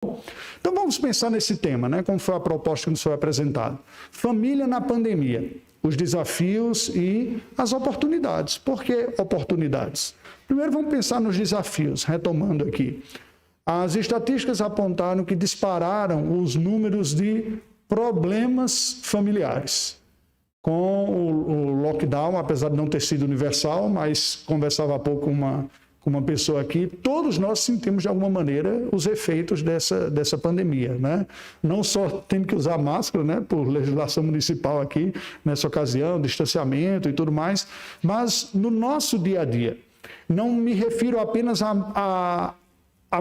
Então vamos pensar nesse tema, né? Como foi a proposta que nos foi apresentada. Família na pandemia, os desafios e as oportunidades. Por que oportunidades? Primeiro vamos pensar nos desafios, retomando aqui. As estatísticas apontaram que dispararam os números de problemas familiares. Com o lockdown, apesar de não ter sido universal, mas conversava há pouco com uma pessoa aqui, todos nós sentimos de alguma maneira os efeitos dessa pandemia, né? Não só tendo que usar máscara, né, por legislação municipal aqui, nessa ocasião, distanciamento e tudo mais, mas no nosso dia a dia. Não me refiro apenas à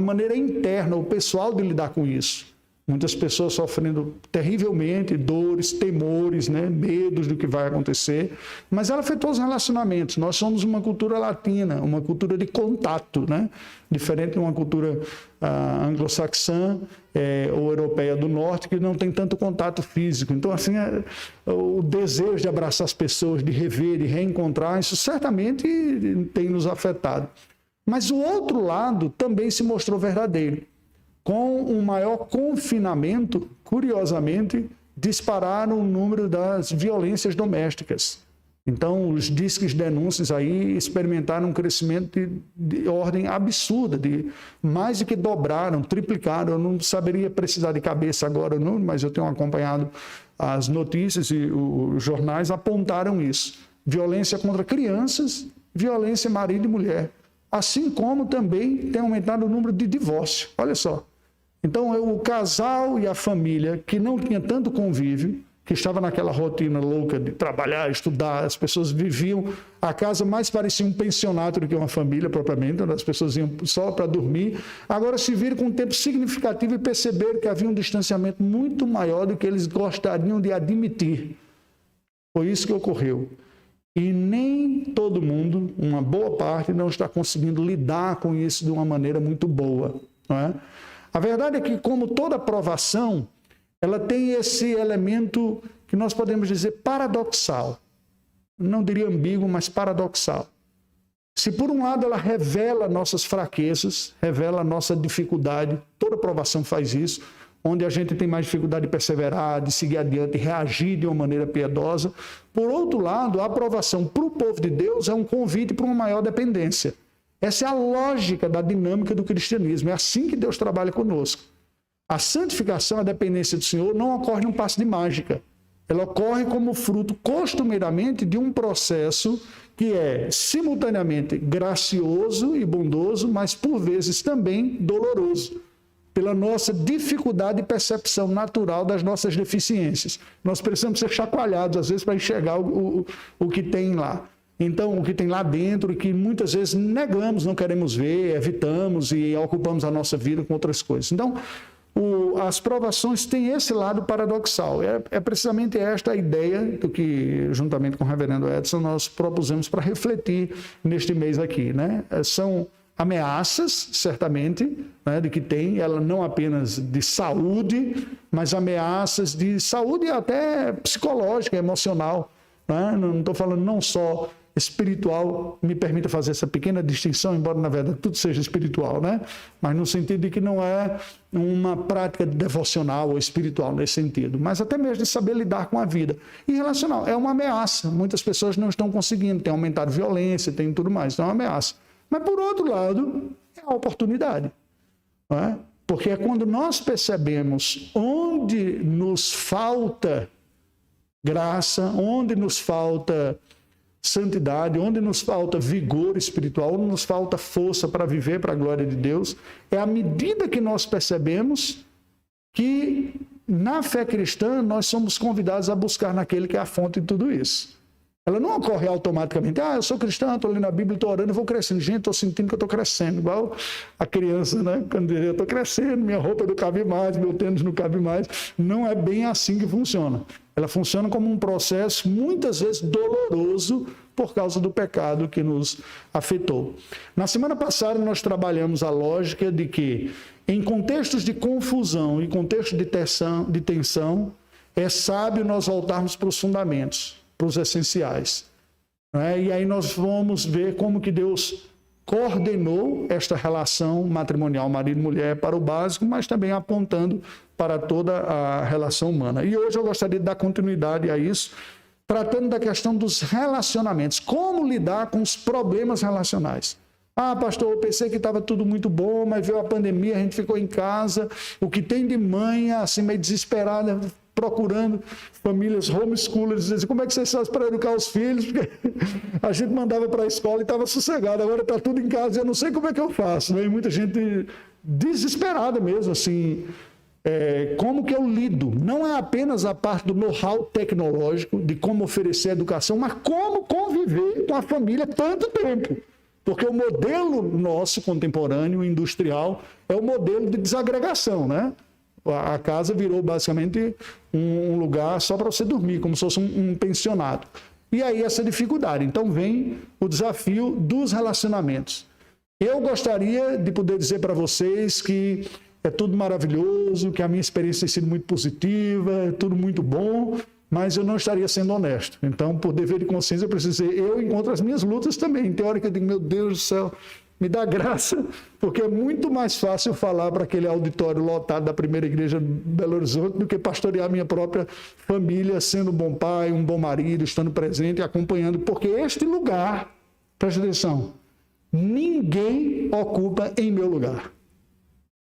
maneira interna, o pessoal de lidar com isso. Muitas pessoas sofrendo terrivelmente, dores, temores, né? Medos do que vai acontecer, mas ela afetou os relacionamentos. Nós somos uma cultura latina, uma cultura de contato, né? Diferente de uma cultura anglo-saxã ou europeia do norte, que não tem tanto contato físico. Então, assim, o desejo de abraçar as pessoas, de rever, de reencontrar, isso certamente tem nos afetado. Mas o outro lado também se mostrou verdadeiro. Com um maior confinamento, curiosamente, dispararam o número das violências domésticas. Então, os disques denúncias aí experimentaram um crescimento de ordem absurda, de mais do que dobraram, triplicaram. Eu não saberia precisar de cabeça agora, não, mas eu tenho acompanhado as notícias e os jornais apontaram isso. Violência contra crianças, violência marido e mulher. Assim como também tem aumentado o número de divórcio. Olha só. Então, o casal e a família que não tinha tanto convívio, que estava naquela rotina louca de trabalhar, estudar, as pessoas viviam, a casa mais parecia um pensionato do que uma família propriamente, onde as pessoas iam só para dormir, agora se viram com um tempo significativo e perceberam que havia um distanciamento muito maior do que eles gostariam de admitir. Foi isso que ocorreu. E nem todo mundo, uma boa parte, não está conseguindo lidar com isso de uma maneira muito boa, não é? A verdade é que, como toda provação, ela tem esse elemento que nós podemos dizer paradoxal. Não diria ambíguo, mas paradoxal. Se por um lado ela revela nossas fraquezas, revela nossa dificuldade, toda provação faz isso, onde a gente tem mais dificuldade de perseverar, de seguir adiante, reagir de uma maneira piedosa. Por outro lado, a aprovação para o povo de Deus é um convite para uma maior dependência. Essa é a lógica da dinâmica do cristianismo. É assim que Deus trabalha conosco. A santificação, a dependência do Senhor, não ocorre num passe de mágica. Ela ocorre como fruto, costumeiramente, de um processo que é simultaneamente gracioso e bondoso, mas por vezes também doloroso, pela nossa dificuldade de percepção natural das nossas deficiências. Nós precisamos ser chacoalhados, às vezes, para enxergar o que tem lá. Então, o que tem lá dentro, que muitas vezes negamos, não queremos ver, evitamos e ocupamos a nossa vida com outras coisas. Então, as provações têm esse lado paradoxal. É precisamente esta a ideia do que, juntamente com o reverendo Edson, nós propusemos para refletir neste mês aqui, né? São ameaças, certamente, né, de que tem, ela não apenas de saúde, mas ameaças de saúde até psicológica, emocional. Né? Não estou falando não só espiritual, me permita fazer essa pequena distinção, embora na verdade tudo seja espiritual, né? Mas no sentido de que não é uma prática devocional ou espiritual nesse sentido, mas até mesmo de saber lidar com a vida. E relacional, é uma ameaça. Muitas pessoas não estão conseguindo, tem aumentado a violência, tem tudo mais, então é uma ameaça. Mas por outro lado, é a oportunidade, não é? Porque é quando nós percebemos onde nos falta graça, onde nos falta santidade, onde nos falta vigor espiritual, onde nos falta força para viver para a glória de Deus, é à medida que nós percebemos que na fé cristã nós somos convidados a buscar naquele que é a fonte de tudo isso. Ela não ocorre automaticamente. Eu sou cristão, estou lendo a Bíblia, estou orando, eu vou crescendo. Gente, estou sentindo que eu estou crescendo. Igual a criança, né? Quando eu estou crescendo, minha roupa não cabe mais, meu tênis não cabe mais. Não é bem assim que funciona. Ela funciona como um processo, muitas vezes, doloroso por causa do pecado que nos afetou. Na semana passada, nós trabalhamos a lógica de que, em contextos de confusão e contextos de tensão, é sábio nós voltarmos para os fundamentos, para os essenciais. E aí nós vamos ver como que Deus coordenou esta relação matrimonial marido-mulher para o básico, mas também apontando para toda a relação humana. E hoje eu gostaria de dar continuidade a isso, tratando da questão dos relacionamentos. Como lidar com os problemas relacionais? Ah, pastor, eu pensei que estava tudo muito bom, mas veio a pandemia, a gente ficou em casa. O que tem de mãe, assim, meio desesperada, procurando famílias homeschoolers, dizendo, como é que vocês fazem para educar os filhos? Porque a gente mandava para a escola e estava sossegado, agora está tudo em casa, eu não sei como é que eu faço. Né? E muita gente desesperada mesmo, assim, como que eu lido? Não é apenas a parte do know-how tecnológico, de como oferecer educação, mas como conviver com a família tanto tempo. Porque o modelo nosso contemporâneo, industrial, é o modelo de desagregação, né? A casa virou basicamente um lugar só para você dormir, como se fosse um pensionado. E aí essa dificuldade. Então vem o desafio dos relacionamentos. Eu gostaria de poder dizer para vocês que é tudo maravilhoso, que a minha experiência tem sido muito positiva, é tudo muito bom, mas eu não estaria sendo honesto. Então, por dever de consciência, eu preciso dizer, eu encontro as minhas lutas também. Tem hora que eu digo, meu Deus do céu, me dá graça, porque é muito mais fácil falar para aquele auditório lotado da primeira igreja de Belo Horizonte do que pastorear a minha própria família, sendo um bom pai, um bom marido, estando presente e acompanhando, porque este lugar, preste atenção, ninguém ocupa em meu lugar.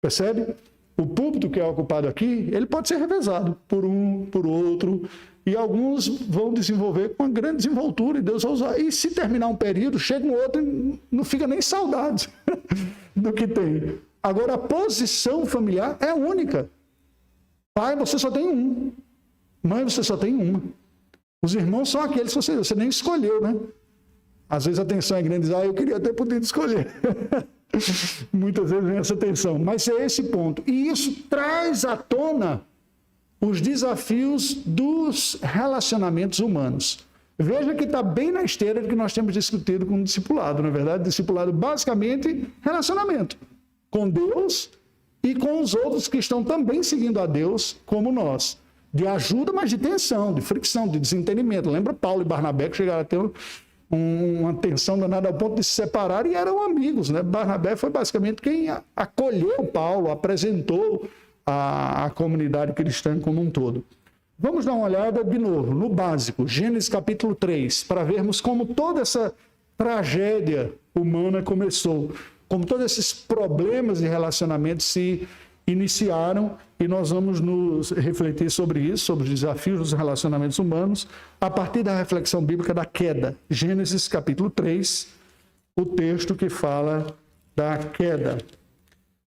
Percebe? O púlpito que é ocupado aqui, ele pode ser revezado por um, por outro, e alguns vão desenvolver com uma grande desenvoltura, e Deus vai usar. E se terminar um período, chega um outro e não fica nem saudade do que tem. Agora, a posição familiar é única. Pai, você só tem um. Mãe, você só tem uma. Os irmãos são aqueles que você nem escolheu, né? Às vezes a tensão é grande, diz, eu queria ter podido escolher. Muitas vezes vem essa tensão, mas é esse ponto. E isso traz à tona os desafios dos relacionamentos humanos. Veja que está bem na esteira do que nós temos discutido com o discipulado, na verdade, discipulado basicamente relacionamento com Deus e com os outros que estão também seguindo a Deus como nós. De ajuda, mas de tensão, de fricção, de desentendimento. Lembra Paulo e Barnabé que chegaram a ter uma tensão danada ao ponto de se separar e eram amigos, né? Barnabé foi basicamente quem acolheu Paulo, apresentou a comunidade cristã como um todo. Vamos dar uma olhada de novo no básico, Gênesis capítulo 3, para vermos como toda essa tragédia humana começou, como todos esses problemas de relacionamento se iniciaram, e nós vamos nos refletir sobre isso, sobre os desafios dos relacionamentos humanos, a partir da reflexão bíblica da queda. Gênesis capítulo 3, o texto que fala da queda.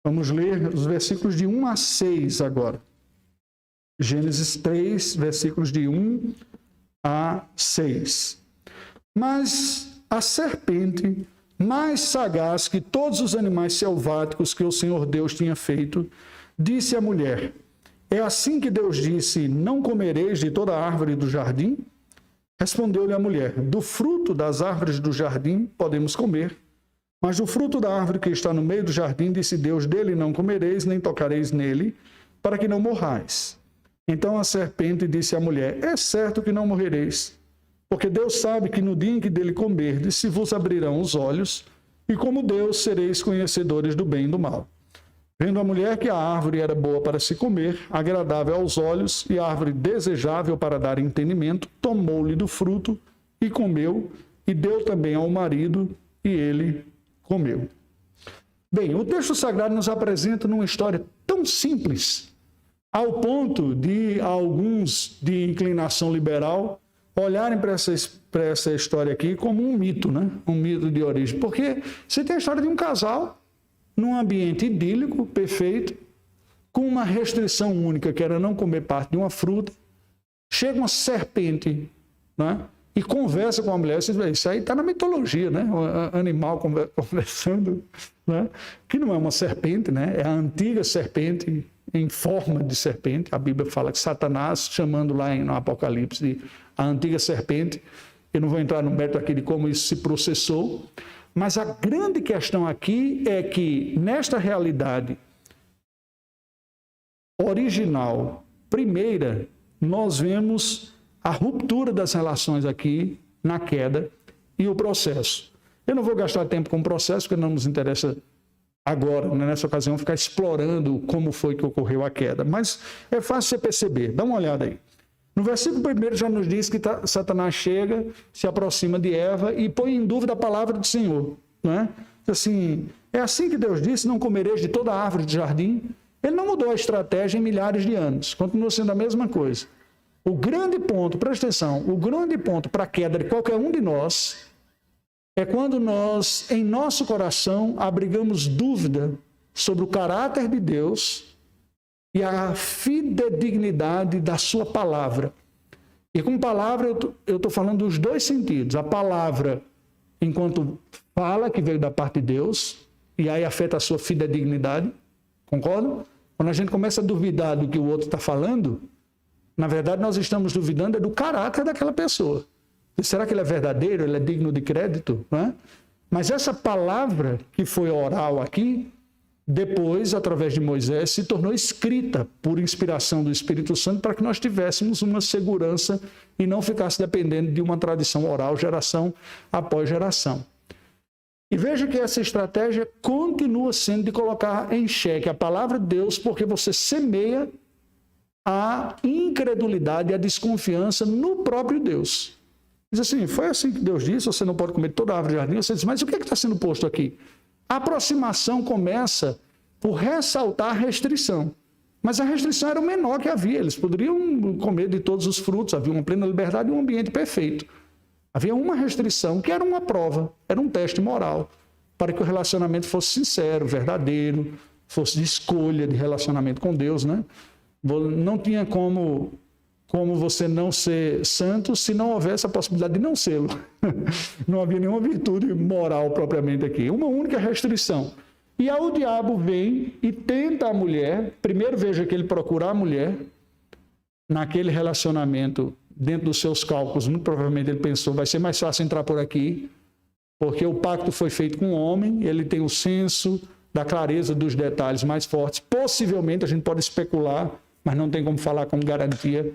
Vamos ler os versículos de 1 a 6 agora. Gênesis 3, versículos de 1 a 6. Mas a serpente, mais sagaz que todos os animais selváticos que o Senhor Deus tinha feito, disse à mulher, é assim que Deus disse, não comereis de toda árvore do jardim? Respondeu-lhe a mulher, do fruto das árvores do jardim podemos comer, mas do fruto da árvore que está no meio do jardim, disse Deus, dele não comereis, nem tocareis nele, para que não morrais. Então a serpente disse à mulher, é certo que não morrereis, porque Deus sabe que no dia em que dele comerdes, se vos abrirão os olhos, e como Deus sereis conhecedores do bem e do mal. Vendo a mulher que a árvore era boa para se comer, agradável aos olhos, e árvore desejável para dar entendimento, tomou-lhe do fruto e comeu, e deu também ao marido, e ele comeu. Bem, o texto sagrado nos apresenta numa história tão simples, ao ponto de alguns de inclinação liberal olharem para essa história aqui como um mito, né? Um mito de origem. Porque você tem a história de um casal num ambiente idílico, perfeito, com uma restrição única, que era não comer parte de uma fruta. Chega uma serpente, né? E conversa com a mulher. Você diz, isso aí está na mitologia, né? O animal conversando, né? Que não é uma serpente, né? É a antiga serpente em forma de serpente. A Bíblia fala que Satanás, chamando lá no Apocalipse a antiga serpente, eu não vou entrar no mérito aqui de como isso se processou, mas a grande questão aqui é que nesta realidade original, primeira, nós vemos a ruptura das relações aqui na queda e o processo. Eu não vou gastar tempo com o processo, porque não nos interessa agora, nessa ocasião, ficar explorando como foi que ocorreu a queda. Mas é fácil você perceber. Dá uma olhada aí. No versículo 1 já nos diz que Satanás chega, se aproxima de Eva e põe em dúvida a palavra do Senhor. Não é? Assim, é assim que Deus disse, não comereis de toda a árvore do jardim. Ele não mudou a estratégia em milhares de anos. Continua sendo a mesma coisa. O grande ponto, presta atenção, o grande ponto para a queda de qualquer um de nós é quando nós, em nosso coração, abrigamos dúvida sobre o caráter de Deus e a fidedignidade da sua palavra. E com palavra eu estou falando dos dois sentidos. A palavra, enquanto fala, que veio da parte de Deus, e aí afeta a sua fidedignidade, concordam? Quando a gente começa a duvidar do que o outro está falando, na verdade nós estamos duvidando do caráter daquela pessoa. Será que ele é verdadeiro? Ele é digno de crédito? Não é? Mas essa palavra que foi oral aqui, depois, através de Moisés, se tornou escrita por inspiração do Espírito Santo para que nós tivéssemos uma segurança e não ficasse dependendo de uma tradição oral, geração após geração. E veja que essa estratégia continua sendo de colocar em xeque a palavra de Deus, porque você semeia a incredulidade e a desconfiança no próprio Deus. Diz assim, foi assim que Deus disse, você não pode comer toda a árvore do jardim. Você diz, mas o que está sendo posto aqui? A aproximação começa por ressaltar a restrição. Mas a restrição era o menor que havia. Eles poderiam comer de todos os frutos, havia uma plena liberdade e um ambiente perfeito. Havia uma restrição que era uma prova, era um teste moral, para que o relacionamento fosse sincero, verdadeiro, fosse de escolha de relacionamento com Deus, né? Não tinha como você não ser santo se não houvesse a possibilidade de não sê-lo. Não havia nenhuma virtude moral propriamente aqui. Uma única restrição. E aí o diabo vem e tenta a mulher. Primeiro veja que ele procura a mulher naquele relacionamento, dentro dos seus cálculos. Muito provavelmente ele pensou, vai ser mais fácil entrar por aqui, porque o pacto foi feito com o homem, ele tem o senso da clareza dos detalhes mais fortes. Possivelmente, a gente pode especular, mas não tem como falar com garantia.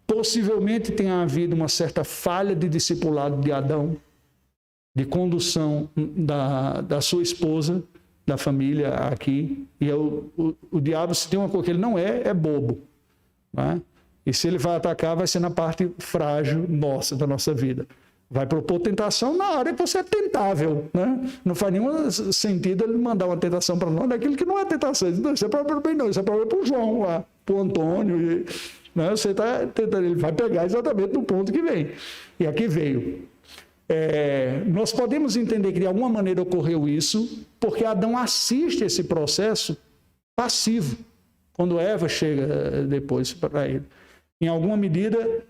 Possivelmente tenha havido uma certa falha de discipulado de Adão, de condução da sua esposa, da família aqui. E o diabo, se tem uma coisa que ele não é bobo. Né? E se ele vai atacar, vai ser na parte frágil nossa, da nossa vida. Vai propor tentação na área que você é tentável. Né? Não faz nenhum sentido ele mandar uma tentação para nós daquilo que não é tentação. Não, isso é problema para mim, não. Isso é problema para o João, lá, para o Antônio. Né? Você está tentando, ele vai pegar exatamente no ponto que vem. E aqui veio. Nós podemos entender que de alguma maneira ocorreu isso, porque Adão assiste esse processo passivo, quando Eva chega depois para ele. Em alguma medida,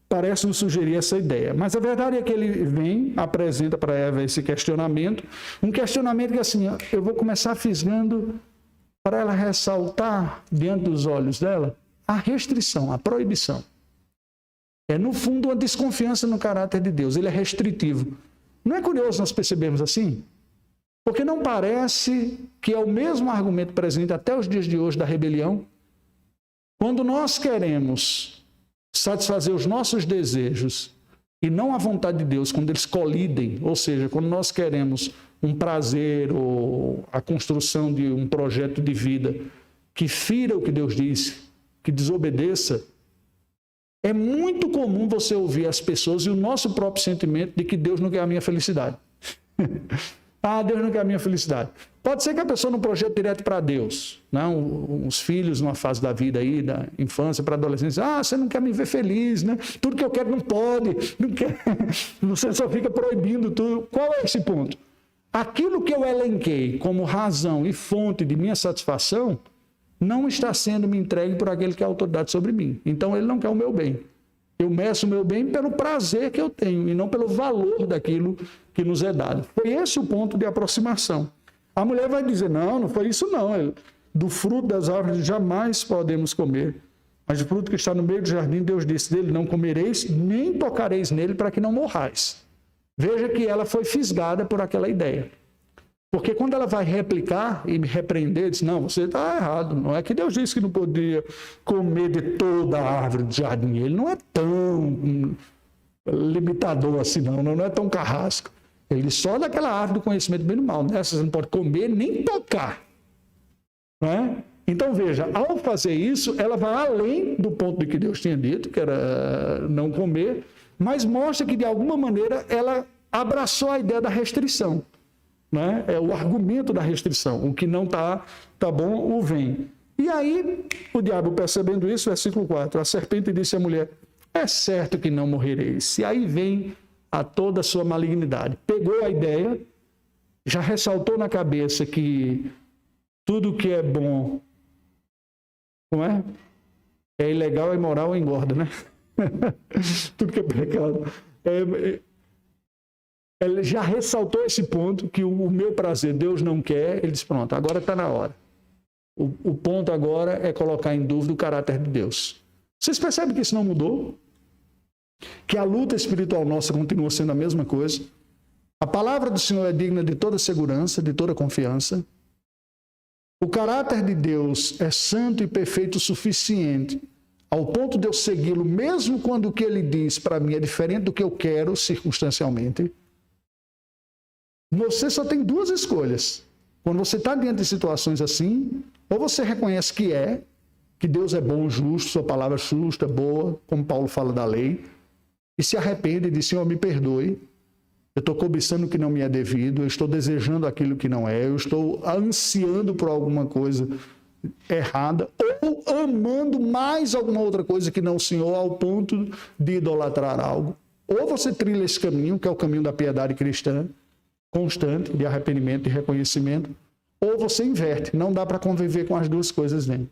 parece nos sugerir essa ideia. Mas a verdade é que ele vem, apresenta para Eva esse questionamento, um questionamento que assim, eu vou começar fisgando para ela ressaltar diante dos olhos dela a restrição, a proibição. É, no fundo, uma desconfiança no caráter de Deus. Ele é restritivo. Não é curioso nós percebermos assim? Porque não parece que é o mesmo argumento presente até os dias de hoje da rebelião? Quando nós queremos satisfazer os nossos desejos e não a vontade de Deus, quando eles colidem, ou seja, quando nós queremos um prazer ou a construção de um projeto de vida que fira o que Deus disse, que desobedeça, é muito comum você ouvir as pessoas e o nosso próprio sentimento de que Deus não quer a minha felicidade. Deus não quer a minha felicidade. Pode ser que a pessoa não projete direto para Deus, né? Os filhos numa fase da vida aí, da infância para a adolescência, você não quer me ver feliz, né? Tudo que eu quero não pode, não quer. Você só fica proibindo tudo. Qual é esse ponto? Aquilo que eu elenquei como razão e fonte de minha satisfação não está sendo me entregue por aquele que é autoridade sobre mim. Então ele não quer o meu bem. Eu meço o meu bem pelo prazer que eu tenho e não pelo valor daquilo que nos é dado. Foi esse o ponto de aproximação. A mulher vai dizer, não foi isso não. Do fruto das árvores jamais podemos comer. Mas o fruto que está no meio do jardim, Deus disse dele, não comereis, nem tocareis nele para que não morrais. Veja que ela foi fisgada por aquela ideia. Porque quando ela vai replicar e me repreender, diz, não, você está errado. Não é que Deus disse que não podia comer de toda a árvore do jardim. Ele não é tão limitador assim, não é tão carrasco. Ele diz, só daquela árvore do conhecimento do bem e do mal. Nessa você não pode comer nem tocar. Não é? Então, veja, ao fazer isso, ela vai além do ponto de que Deus tinha dito, que era não comer, mas mostra que, de alguma maneira, ela abraçou a ideia da restrição. Né? É o argumento da restrição. O que não está bom, o vem. E aí, o diabo, percebendo isso, versículo 4, a serpente disse à mulher, é certo que não morrereis. E aí vem a toda a sua malignidade. Pegou a ideia, já ressaltou na cabeça que tudo que é bom, não é? É ilegal, é imoral, é engorda, né? Tudo que é pecado. Ele já ressaltou esse ponto, que o meu prazer Deus não quer. Ele disse, pronto, agora está na hora. O ponto agora é colocar em dúvida o caráter de Deus. Vocês percebem que isso não mudou? Que a luta espiritual nossa continua sendo a mesma coisa. A palavra do Senhor é digna de toda segurança, de toda confiança. O caráter de Deus é santo e perfeito o suficiente, ao ponto de eu segui-lo, mesmo quando o que ele diz para mim é diferente do que eu quero circunstancialmente. Você só tem duas escolhas. Quando você está diante de situações assim, ou você reconhece que Deus é bom, justo, sua palavra é justa, boa, como Paulo fala da lei, e se arrepende e diz, Senhor, me perdoe, eu estou cobiçando o que não me é devido, eu estou desejando aquilo que não é, eu estou ansiando por alguma coisa errada, ou amando mais alguma outra coisa que não o Senhor, ao ponto de idolatrar algo. Ou você trilha esse caminho, que é o caminho da piedade cristã, constante, de arrependimento e reconhecimento, ou você inverte, não dá para conviver com as duas coisas dentro.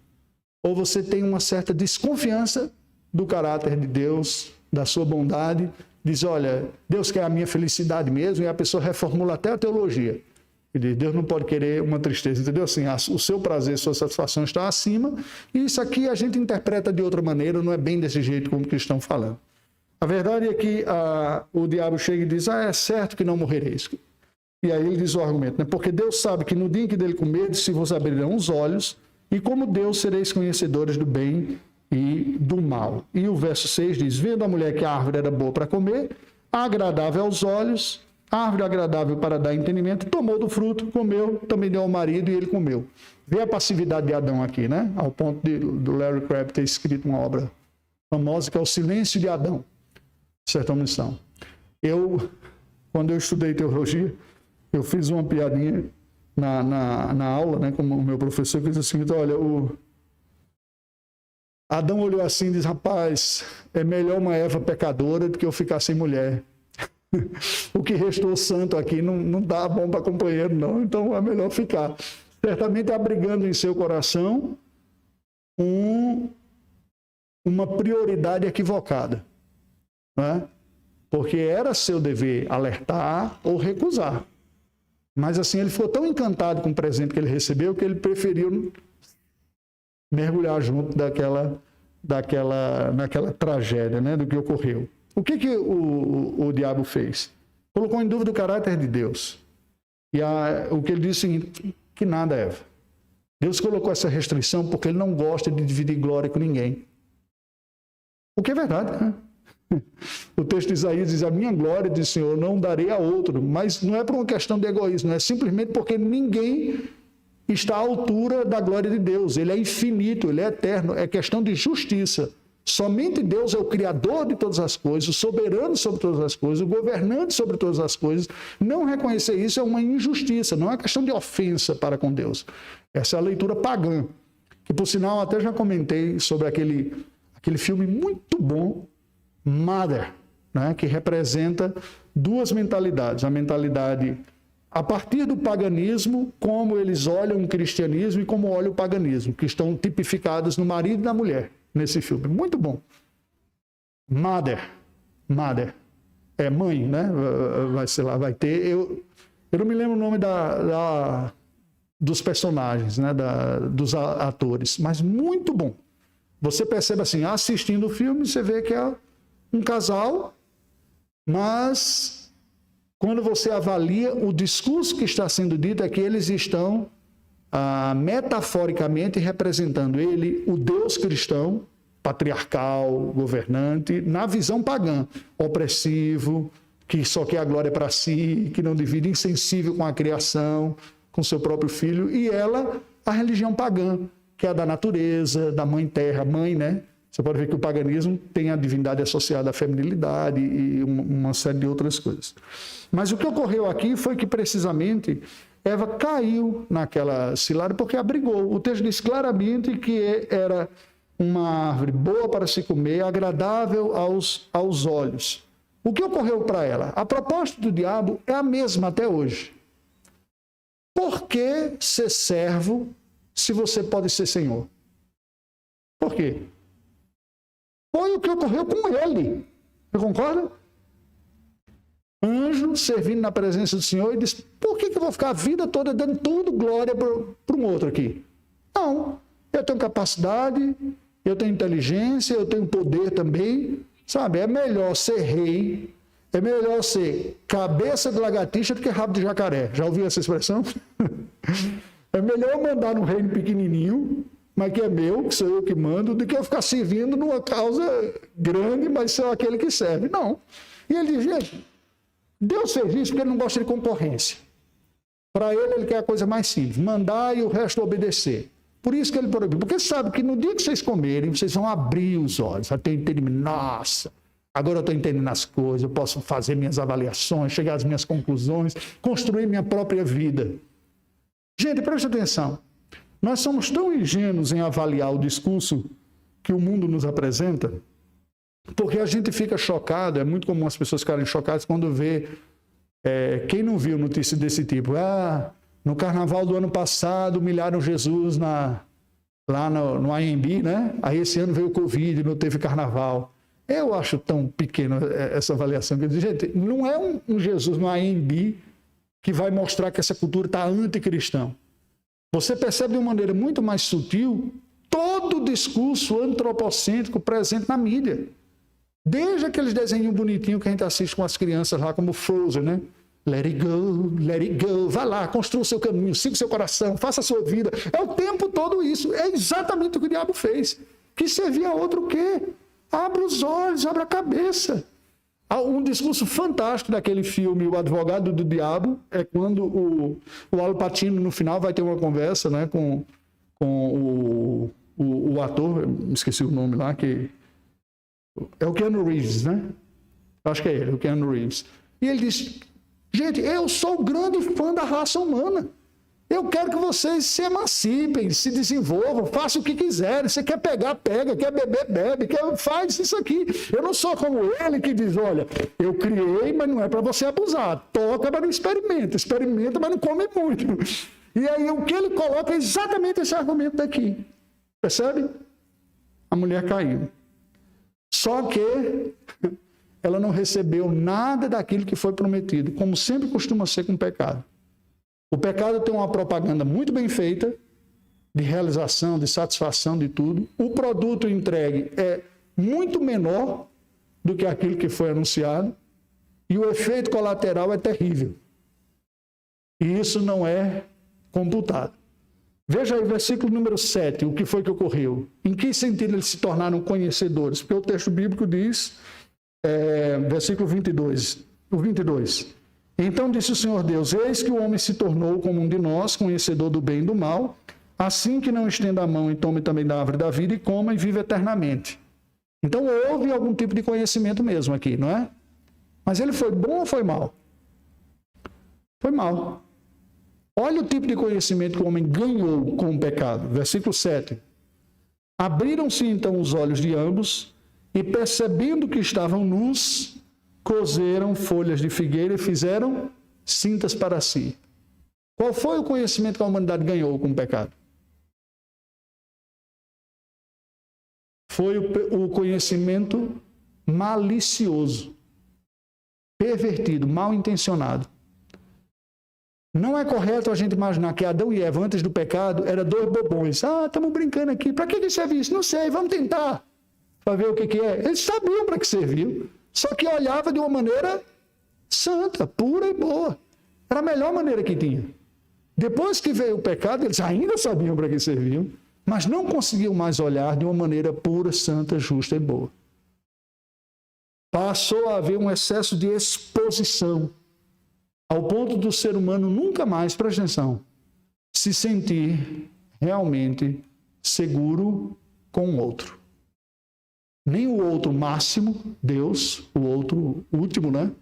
Ou você tem uma certa desconfiança do caráter de Deus, da sua bondade, diz, olha, Deus quer a minha felicidade mesmo, e a pessoa reformula até a teologia. E diz, Deus não pode querer uma tristeza, entendeu? Assim, o seu prazer, sua satisfação está acima, e isso aqui a gente interpreta de outra maneira, não é bem desse jeito como que estão falando. A verdade é que o diabo chega e diz, é certo que não morrereis. E aí ele diz o argumento, né? Porque Deus sabe que no dia em que dele comerdes, se vos abrirão os olhos, e como Deus sereis conhecedores do bem e do mal. E o verso 6 diz, vendo a mulher que a árvore era boa para comer, agradável aos olhos, árvore agradável para dar entendimento, tomou do fruto, comeu, também deu ao marido e ele comeu. Vê a passividade de Adão aqui, né? Ao ponto do Larry Crabb ter escrito uma obra famosa que é O Silêncio de Adão, certa missão. Quando eu estudei teologia, eu fiz uma piadinha na aula, né, como o meu professor, que disse assim, olha, Adão olhou assim e disse, rapaz, é melhor uma Eva pecadora do que eu ficar sem mulher. O que restou santo aqui não dá bom para companheiro, não, então é melhor ficar. Certamente abrigando em seu coração uma prioridade equivocada, né? Porque era seu dever alertar ou recusar. Mas assim, ele ficou tão encantado com o presente que ele recebeu que ele preferiu mergulhar junto naquela tragédia, né, do que ocorreu. O que o diabo fez? Colocou em dúvida o caráter de Deus. E o que ele disse é o seguinte, que nada, Eva. Deus colocou essa restrição porque ele não gosta de dividir glória com ninguém. O que é verdade, né? O texto de Isaías diz, a minha glória, diz o Senhor, não darei a outro. Mas não é por uma questão de egoísmo, é simplesmente porque ninguém está à altura da glória de Deus. Ele é infinito, ele é eterno, é questão de justiça. Somente Deus é o Criador de todas as coisas, o soberano sobre todas as coisas, o governante sobre todas as coisas. Não reconhecer isso é uma injustiça, não é questão de ofensa para com Deus. Essa é a leitura pagã, que por sinal até já comentei sobre aquele filme muito bom, Mother, né, que representa duas mentalidades. A mentalidade a partir do paganismo, como eles olham o cristianismo e como olham o paganismo, que estão tipificados no marido e na mulher, nesse filme. Muito bom. Mother. É mãe, né? Vai ter... Eu não me lembro o nome dos personagens, né? Dos atores, mas muito bom. Você percebe assim, assistindo o filme, você vê que é um casal, mas quando você avalia o discurso que está sendo dito, é que eles estão metaforicamente representando ele, o Deus cristão, patriarcal, governante, na visão pagã, opressivo, que só quer a glória para si, que não divide, insensível com a criação, com seu próprio filho, e ela, a religião pagã, que é a da natureza, da mãe terra, mãe, né? Você pode ver que o paganismo tem a divindade associada à feminilidade e uma série de outras coisas. Mas o que ocorreu aqui foi que, precisamente, Eva caiu naquela cilada porque abrigou. O texto diz claramente que era uma árvore boa para se comer, agradável aos olhos. O que ocorreu para ela? A proposta do diabo é a mesma até hoje. Por que ser servo se você pode ser senhor? Por quê? Foi o que ocorreu com ele. Você concorda? Anjo servindo na presença do Senhor e disse, por que eu vou ficar a vida toda dando tudo glória para um outro aqui? Não, eu tenho capacidade, eu tenho inteligência, eu tenho poder também, sabe? É melhor ser rei, é melhor ser cabeça de lagartixa do que rabo de jacaré. Já ouviu essa expressão? É melhor eu mandar num reino pequenininho, mas que é meu, que sou eu que mando, do que eu ficar servindo numa causa grande, mas ser aquele que serve. Não. E ele diz, gente, Deus fez isso porque ele não gosta de concorrência. Para ele quer a coisa mais simples, mandar e o resto obedecer. Por isso que ele proibiu. Porque sabe que no dia que vocês comerem, vocês vão abrir os olhos, vai ter entendimento. Nossa, agora eu estou entendendo as coisas, eu posso fazer minhas avaliações, chegar às minhas conclusões, construir minha própria vida. Gente, preste atenção. Nós somos tão ingênuos em avaliar o discurso que o mundo nos apresenta, porque a gente fica chocado, é muito comum as pessoas ficarem chocadas quando vê, quem não viu notícia desse tipo, no carnaval do ano passado humilharam Jesus lá no AMB, né? Aí esse ano veio o Covid, não teve carnaval. Eu acho tão pequena essa avaliação, que eu digo, gente, não é um Jesus no AMB que vai mostrar que essa cultura está anticristã. Você percebe de uma maneira muito mais sutil todo o discurso antropocêntrico presente na mídia. Desde aqueles desenhos bonitinhos que a gente assiste com as crianças lá, como Frozen, né? Let it go, vai lá, construa o seu caminho, siga o seu coração, faça a sua vida. É o tempo todo isso. É exatamente o que o diabo fez. Que servia a outro o quê? Abre os olhos, abre a cabeça. Um discurso fantástico daquele filme, O Advogado do Diabo, é quando o Al Pacino, no final, vai ter uma conversa, né, com o ator, esqueci o nome lá, que é o Keanu Reeves, né? Acho que é ele, o Keanu Reeves. E ele diz, gente, eu sou um grande fã da raça humana. Eu quero que vocês se emancipem, se desenvolvam, façam o que quiserem. Você quer pegar, pega, quer beber, bebe, faz isso aqui. Eu não sou como ele que diz, olha, eu criei, mas não é para você abusar. Toca, mas não experimenta. Experimenta, mas não come muito. E aí o que ele coloca é exatamente esse argumento daqui. Percebe? A mulher caiu. Só que ela não recebeu nada daquilo que foi prometido, como sempre costuma ser com o pecado. O pecado tem uma propaganda muito bem feita, de realização, de satisfação, de tudo. O produto entregue é muito menor do que aquilo que foi anunciado e o efeito colateral é terrível. E isso não é computado. Veja aí o versículo número 7, o que foi que ocorreu. Em que sentido eles se tornaram conhecedores? Porque o texto bíblico diz, versículo 22, o 22. Então disse o Senhor Deus, eis que o homem se tornou como um de nós, conhecedor do bem e do mal, assim que não estenda a mão e tome também da árvore da vida e coma e vive eternamente. Então houve algum tipo de conhecimento mesmo aqui, não é? Mas ele foi bom ou foi mal? Foi mal. Olha o tipo de conhecimento que o homem ganhou com o pecado. Versículo 7. Abriram-se então os olhos de ambos e percebendo que estavam nus, cozeram folhas de figueira e fizeram cintas para si. Qual foi o conhecimento que a humanidade ganhou com o pecado? Foi o conhecimento malicioso, pervertido, mal intencionado. Não é correto a gente imaginar que Adão e Eva, antes do pecado, eram dois bobões. Estamos brincando aqui. Para que serve isso? Não sei, vamos tentar. Para ver o que é. Eles sabiam para que serviu. Só que olhava de uma maneira santa, pura e boa. Era a melhor maneira que tinha. Depois que veio o pecado, eles ainda sabiam para que serviam, mas não conseguiam mais olhar de uma maneira pura, santa, justa e boa. passou a haver um excesso de exposição, ao ponto do ser humano nunca mais, presta atenção, se sentir realmente seguro com o outro. Nem o outro máximo, Deus, o outro último, né?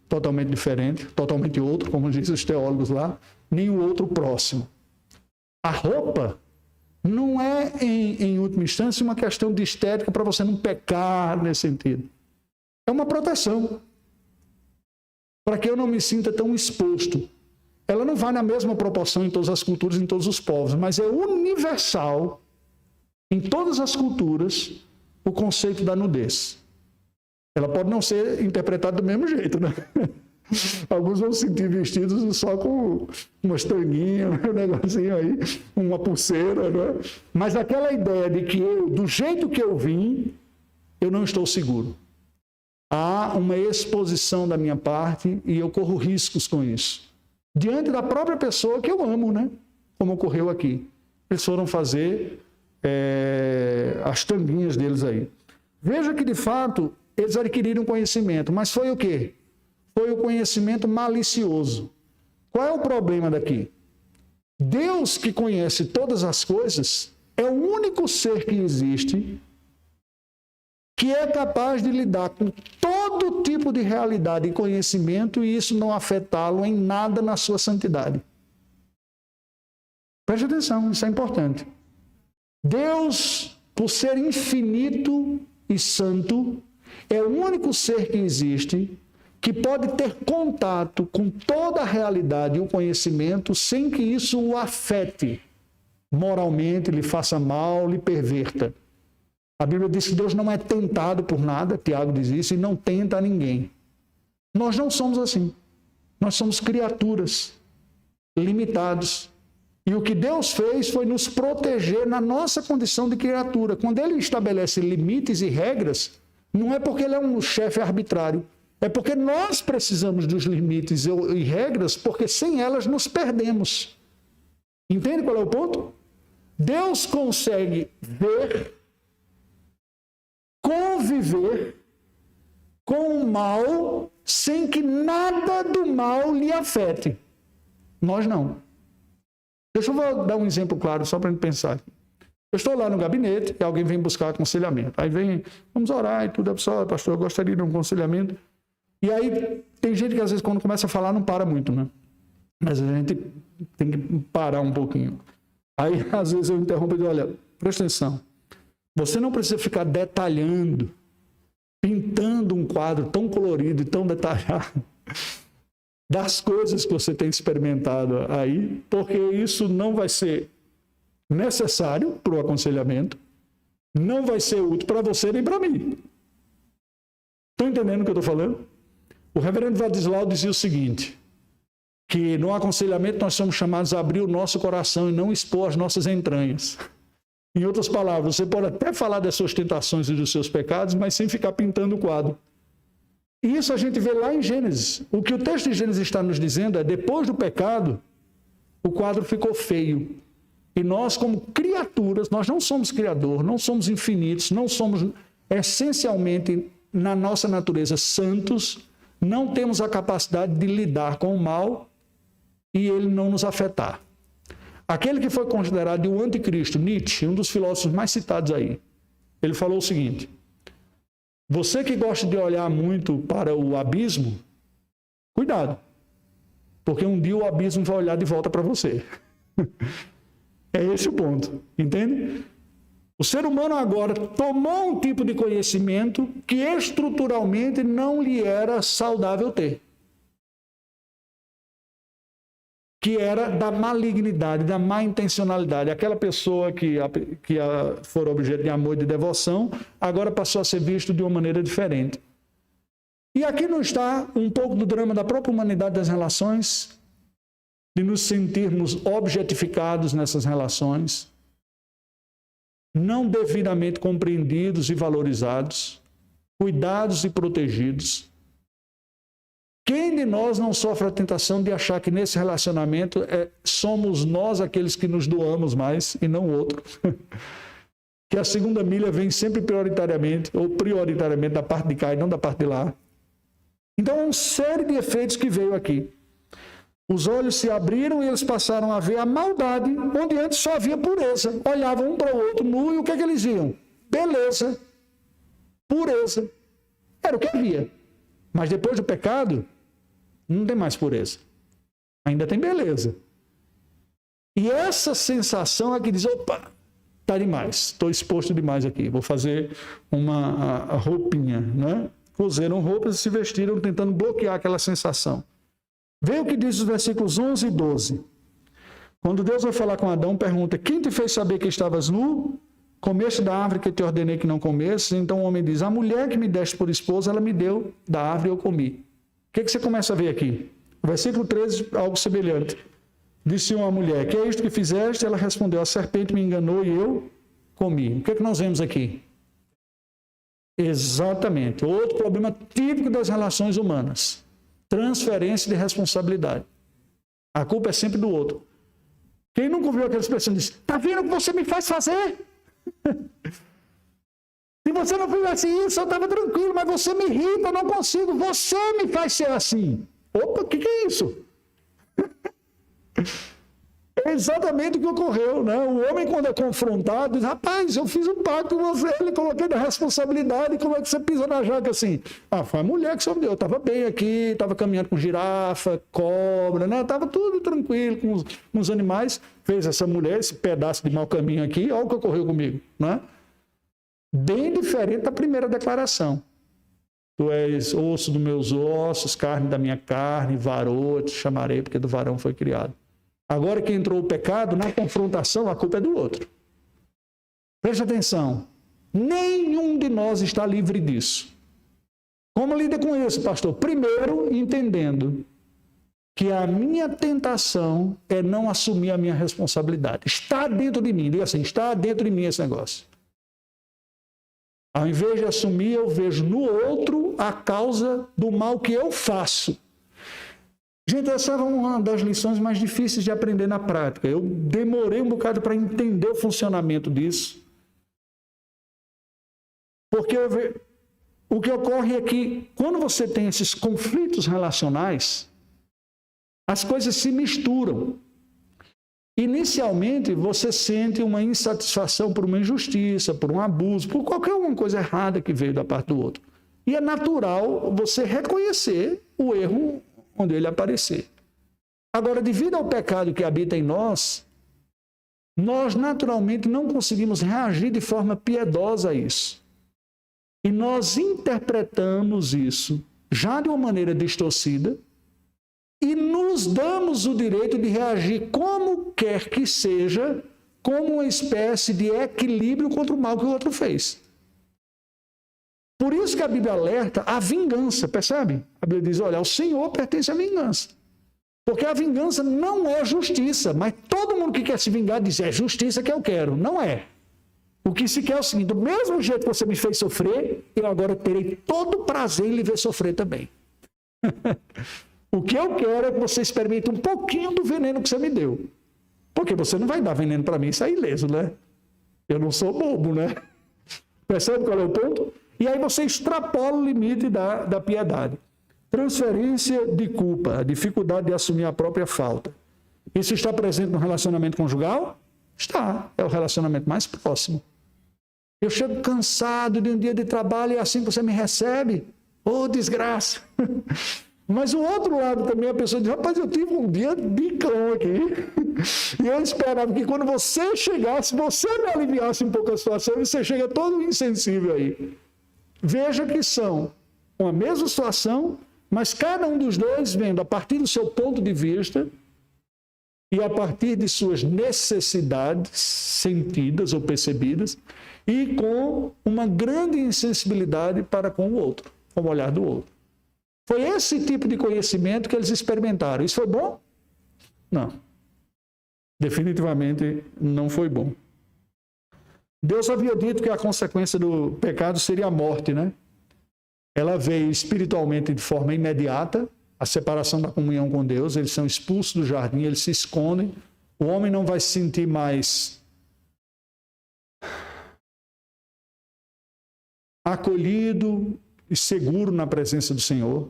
Totalmente diferente, totalmente outro, como dizem os teólogos lá, nem o outro próximo. A roupa não é, em última instância, uma questão de estética para você não pecar nesse sentido. É uma proteção, para que eu não me sinta tão exposto. Ela não vai na mesma proporção em todas as culturas, em todos os povos, mas é universal, em todas as culturas, o conceito da nudez. Ela pode não ser interpretada do mesmo jeito, né? Alguns vão se sentir vestidos só com umas tanguinhas, um negocinho aí, uma pulseira, né? Mas aquela ideia de que eu, do jeito que eu vim, eu não estou seguro. Há uma exposição da minha parte e eu corro riscos com isso. Diante da própria pessoa que eu amo, né? Como ocorreu aqui. Eles foram fazer as tanguinhas deles aí. Veja que, de fato, eles adquiriram conhecimento, mas foi o quê? Foi o conhecimento malicioso. Qual é o problema daqui? Deus, que conhece todas as coisas, é o único ser que existe que é capaz de lidar com todo tipo de realidade e conhecimento e isso não afetá-lo em nada na sua santidade. Preste atenção, isso é importante. Deus, por ser infinito e santo, é o único ser que existe que pode ter contato com toda a realidade e o conhecimento sem que isso o afete moralmente, lhe faça mal, lhe perverta. A Bíblia diz que Deus não é tentado por nada, Tiago diz isso, e não tenta a ninguém. Nós não somos assim. Nós somos criaturas limitados. E o que Deus fez foi nos proteger na nossa condição de criatura. Quando Ele estabelece limites e regras, não é porque Ele é um chefe arbitrário, é porque nós precisamos dos limites e regras, porque sem elas nos perdemos. Entende qual é o ponto? Deus consegue ver, conviver com o mal sem que nada do mal lhe afete. Nós não. Deixa eu dar um exemplo claro, só para a gente pensar. Eu estou lá no gabinete e alguém vem buscar aconselhamento. Aí vem, vamos orar e tudo. A pessoa, pastor, eu gostaria de um aconselhamento. E aí tem gente que às vezes quando começa a falar não para muito, né? Mas a gente tem que parar um pouquinho. Aí às vezes eu interrompo e digo, olha, presta atenção. Você não precisa ficar detalhando, pintando um quadro tão colorido e tão detalhado das coisas que você tem experimentado aí, porque isso não vai ser necessário para o aconselhamento, não vai ser útil para você nem para mim. Estão entendendo o que eu estou falando? O reverendo Vadislau dizia o seguinte, que no aconselhamento nós somos chamados a abrir o nosso coração e não expor as nossas entranhas. Em outras palavras, você pode até falar das suas tentações e dos seus pecados, mas sem ficar pintando o quadro. E isso a gente vê lá em Gênesis. O que o texto de Gênesis está nos dizendo é, depois do pecado, o quadro ficou feio. E nós, como criaturas, nós não somos criador, não somos infinitos, não somos essencialmente, na nossa natureza, santos, não temos a capacidade de lidar com o mal e ele não nos afetar. Aquele que foi considerado o anticristo, Nietzsche, um dos filósofos mais citados aí, ele falou o seguinte, você que gosta de olhar muito para o abismo, cuidado, porque um dia o abismo vai olhar de volta para você. É esse o ponto, entende? O ser humano agora tomou um tipo de conhecimento que estruturalmente não lhe era saudável ter. Que era da malignidade, da má intencionalidade. Aquela pessoa que for objeto de amor e de devoção, agora passou a ser visto de uma maneira diferente. E aqui não está um pouco do drama da própria humanidade das relações, de nos sentirmos objetificados nessas relações, não devidamente compreendidos e valorizados, cuidados e protegidos. Quem de nós não sofre a tentação de achar que nesse relacionamento somos nós aqueles que nos doamos mais e não o outro? Que a segunda milha vem sempre prioritariamente da parte de cá e não da parte de lá. Então, é uma série de efeitos que veio aqui. Os olhos se abriram e eles passaram a ver a maldade, onde antes só havia pureza. Olhavam um para o outro nu e o que é que eles viam? Beleza, pureza. Era o que havia. Mas depois do pecado, não tem mais pureza. Ainda tem beleza. E essa sensação é que diz, opa, está demais, estou exposto demais aqui, vou fazer uma roupinha, né? Cozeram roupas e se vestiram tentando bloquear aquela sensação. Veja o que diz os versículos 11 e 12. Quando Deus vai falar com Adão, pergunta, quem te fez saber que estavas nu? Comeste da árvore que te ordenei que não comesses? Então o homem diz, a mulher que me deste por esposa, ela me deu da árvore e eu comi. O que você começa a ver aqui? O versículo 13, algo semelhante. Disse uma mulher, que é isto que fizeste? Ela respondeu, a serpente me enganou e eu comi. O que nós vemos aqui? Exatamente. Outro problema típico das relações humanas. Transferência de responsabilidade. A culpa é sempre do outro. Quem nunca ouviu aquela expressão diz, está vendo o que você me faz fazer? Se você não fizesse isso, eu estava tranquilo, mas você me irrita, eu não consigo. Você me faz ser assim. Opa, o que é isso? É exatamente o que ocorreu, né? O homem, quando é confrontado, diz, rapaz, eu fiz um pacto com você, ele coloquei na responsabilidade, como é que você pisa na jaca assim? Ah, foi a mulher que só me deu, eu estava bem aqui, estava caminhando com girafa, cobra, né? Estava tudo tranquilo com os animais, fez essa mulher, esse pedaço de mau caminho aqui, olha o que ocorreu comigo, né? Bem diferente da primeira declaração. Tu és osso dos meus ossos, carne da minha carne, varô, eu te chamarei, porque do varão foi criado. Agora que entrou o pecado, na confrontação, a culpa é do outro. Preste atenção. Nenhum de nós está livre disso. Como lida com isso, pastor? Primeiro, entendendo que a minha tentação é não assumir a minha responsabilidade. Está dentro de mim. Diga assim, está dentro de mim esse negócio. Ao invés de assumir, eu vejo no outro a causa do mal que eu faço. Gente, essa era uma das lições mais difíceis de aprender na prática. Eu demorei um bocado para entender o funcionamento disso. Porque o que ocorre é que, quando você tem esses conflitos relacionais, as coisas se misturam. Inicialmente, você sente uma insatisfação por uma injustiça, por um abuso, por qualquer uma coisa errada que veio da parte do outro. E é natural você reconhecer o erro onde ele aparecer. Agora, devido ao pecado que habita em nós naturalmente não conseguimos reagir de forma piedosa a isso. E nós interpretamos isso já de uma maneira distorcida e nos damos o direito de reagir como quer que seja, como uma espécie de equilíbrio contra o mal que o outro fez. Por isso que a Bíblia alerta a vingança, percebe? A Bíblia diz, olha, ao Senhor pertence a vingança. Porque a vingança não é justiça, mas todo mundo que quer se vingar diz, é justiça que eu quero. Não é. O que se quer é o seguinte, do mesmo jeito que você me fez sofrer, eu agora terei todo o prazer em lhe ver sofrer também. O que eu quero é que você experimente um pouquinho do veneno que você me deu. Porque você não vai dar veneno para mim e sair ileso, né? Eu não sou bobo, né? Percebe qual é o ponto? E aí você extrapola o limite da piedade. Transferência de culpa, a dificuldade de assumir a própria falta. Isso está presente no relacionamento conjugal? Está. É o relacionamento mais próximo. Eu chego cansado de um dia de trabalho e é assim que você me recebe? Ô, desgraça! Mas o outro lado também, a pessoa diz, rapaz, eu tive um dia de cão aqui. E eu esperava que quando você chegasse, você me aliviasse um pouco a situação e você chega todo insensível aí. Veja que são uma mesma situação, mas cada um dos dois vendo a partir do seu ponto de vista e a partir de suas necessidades sentidas ou percebidas e com uma grande insensibilidade para com o outro, com o olhar do outro. Foi esse tipo de conhecimento que eles experimentaram. Isso foi bom? Não. Definitivamente não foi bom. Deus havia dito que a consequência do pecado seria a morte, né? Ela veio espiritualmente de forma imediata, a separação da comunhão com Deus, eles são expulsos do jardim, eles se escondem, o homem não vai se sentir mais acolhido e seguro na presença do Senhor.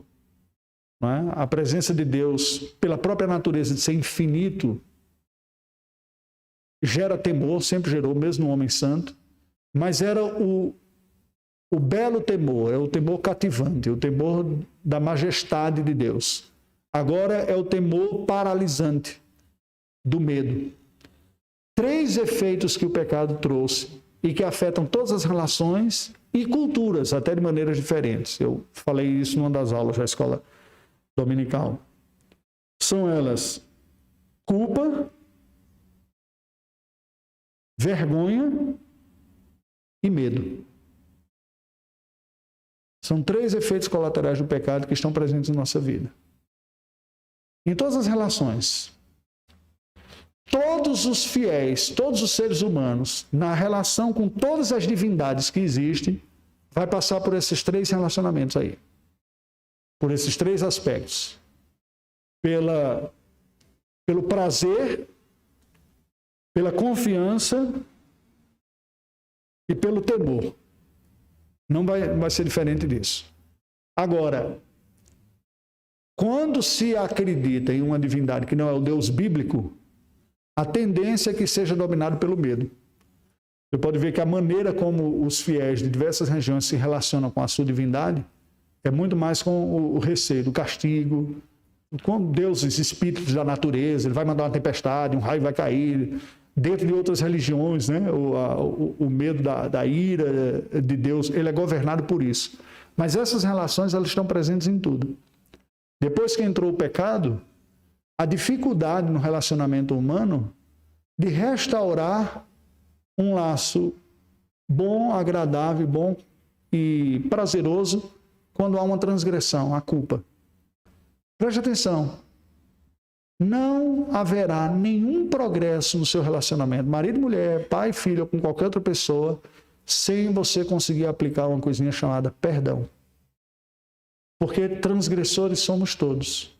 não é? A presença de Deus, pela própria natureza de ser infinito, gera temor, sempre gerou, mesmo no homem santo, mas era o belo temor, é o temor cativante, o temor da majestade de Deus. Agora é o temor paralisante do medo. 3 efeitos que o pecado trouxe e que afetam todas as relações e culturas, até de maneiras diferentes. Eu falei isso numa das aulas da escola dominical. São elas culpa, vergonha e medo. São 3 efeitos colaterais do pecado que estão presentes na nossa vida. Em todas as relações. Todos os fiéis, todos os seres humanos, na relação com todas as divindades que existem, vai passar por esses 3 relacionamentos aí. Por esses 3 aspectos. Pelo prazer, pela confiança e pelo temor. Não vai ser diferente disso. Agora, quando se acredita em uma divindade que não é o Deus bíblico, a tendência é que seja dominado pelo medo. Você pode ver que a maneira como os fiéis de diversas regiões se relacionam com a sua divindade é muito mais com o receio do castigo, com deuses, espíritos da natureza, ele vai mandar uma tempestade, um raio vai cair. Dentro de outras religiões, né? o medo da ira de Deus, ele é governado por isso. Mas essas relações, elas estão presentes em tudo. Depois que entrou o pecado, a dificuldade no relacionamento humano de restaurar um laço bom, agradável, bom e prazeroso quando há uma transgressão, a culpa. Preste atenção. Não haverá nenhum progresso no seu relacionamento, marido, mulher, pai, filho ou com qualquer outra pessoa, sem você conseguir aplicar uma coisinha chamada perdão. Porque transgressores somos todos.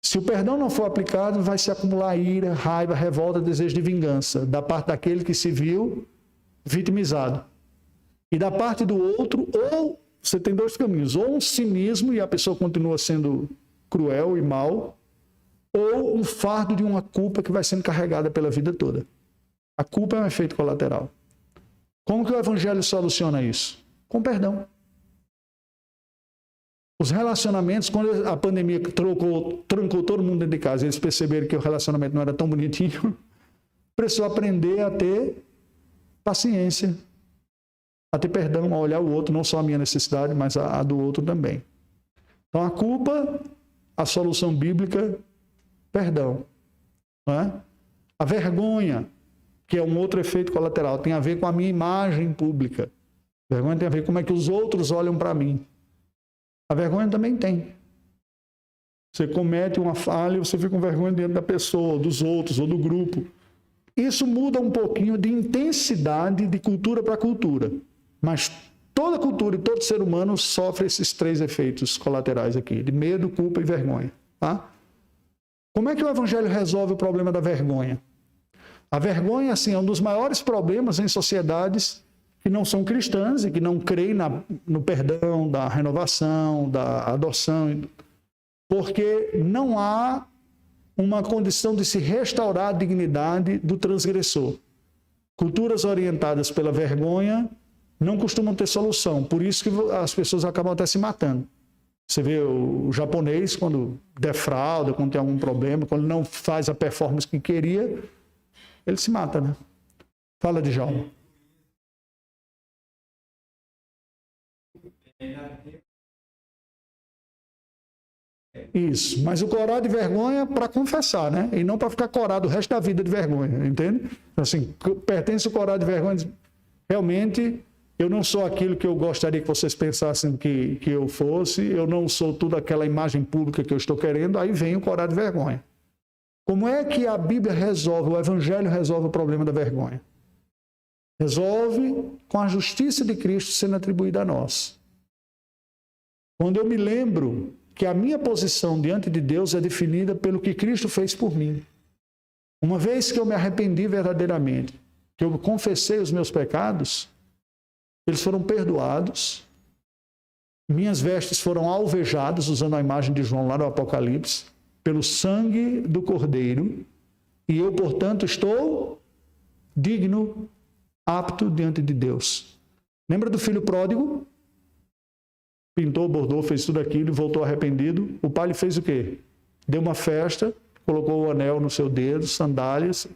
Se o perdão não for aplicado, vai se acumular ira, raiva, revolta, desejo de vingança, da parte daquele que se viu vitimizado. E da parte do outro, ou você tem 2 caminhos, ou um cinismo e a pessoa continua sendo cruel e mal, ou um fardo de uma culpa que vai sendo carregada pela vida toda. A culpa é um efeito colateral. Como que o Evangelho soluciona isso? Com perdão. Os relacionamentos, quando a pandemia trancou todo mundo dentro de casa, eles perceberam que o relacionamento não era tão bonitinho, precisou aprender a ter paciência, a ter perdão, a olhar o outro, não só a minha necessidade, mas a do outro também. Então a culpa, a solução bíblica, perdão. Não é? A vergonha, que é um outro efeito colateral, tem a ver com a minha imagem pública. A vergonha tem a ver com como é que os outros olham para mim. A vergonha também tem. Você comete uma falha e você fica com vergonha dentro da pessoa, dos outros ou do grupo. Isso muda um pouquinho de intensidade de cultura para cultura. Mas toda cultura e todo ser humano sofre esses 3 efeitos colaterais aqui, de medo, culpa e vergonha. Tá? Como é que o Evangelho resolve o problema da vergonha? A vergonha, assim, é um dos maiores problemas em sociedades que não são cristãs e que não creem no perdão, da renovação, da adoção, porque não há uma condição de se restaurar a dignidade do transgressor. Culturas orientadas pela vergonha não costumam ter solução, por isso que as pessoas acabam até se matando. Você vê o japonês, quando defrauda, quando tem algum problema, quando não faz a performance que queria, ele se mata, né? Fala, Djalma. Isso, mas o corar de vergonha é para confessar, né? E não para ficar corado o resto da vida de vergonha, entende? Assim, pertence o corar de vergonha, realmente eu não sou aquilo que eu gostaria que vocês pensassem que eu fosse, eu não sou tudo aquela imagem pública que eu estou querendo, aí vem o corar de vergonha. Como é que a Bíblia resolve, o Evangelho resolve o problema da vergonha? Resolve com a justiça de Cristo sendo atribuída a nós. Quando eu me lembro que a minha posição diante de Deus é definida pelo que Cristo fez por mim. Uma vez que eu me arrependi verdadeiramente, que eu confessei os meus pecados, eles foram perdoados Minhas vestes foram alvejadas, usando a imagem de João lá no Apocalipse, pelo sangue do Cordeiro, e eu, portanto, estou digno, apto diante de Deus. Lembra do filho pródigo? Pintou, bordou, fez tudo aquilo e voltou arrependido. O pai lhe fez o quê? Deu uma festa, colocou o anel no seu dedo, sandálias.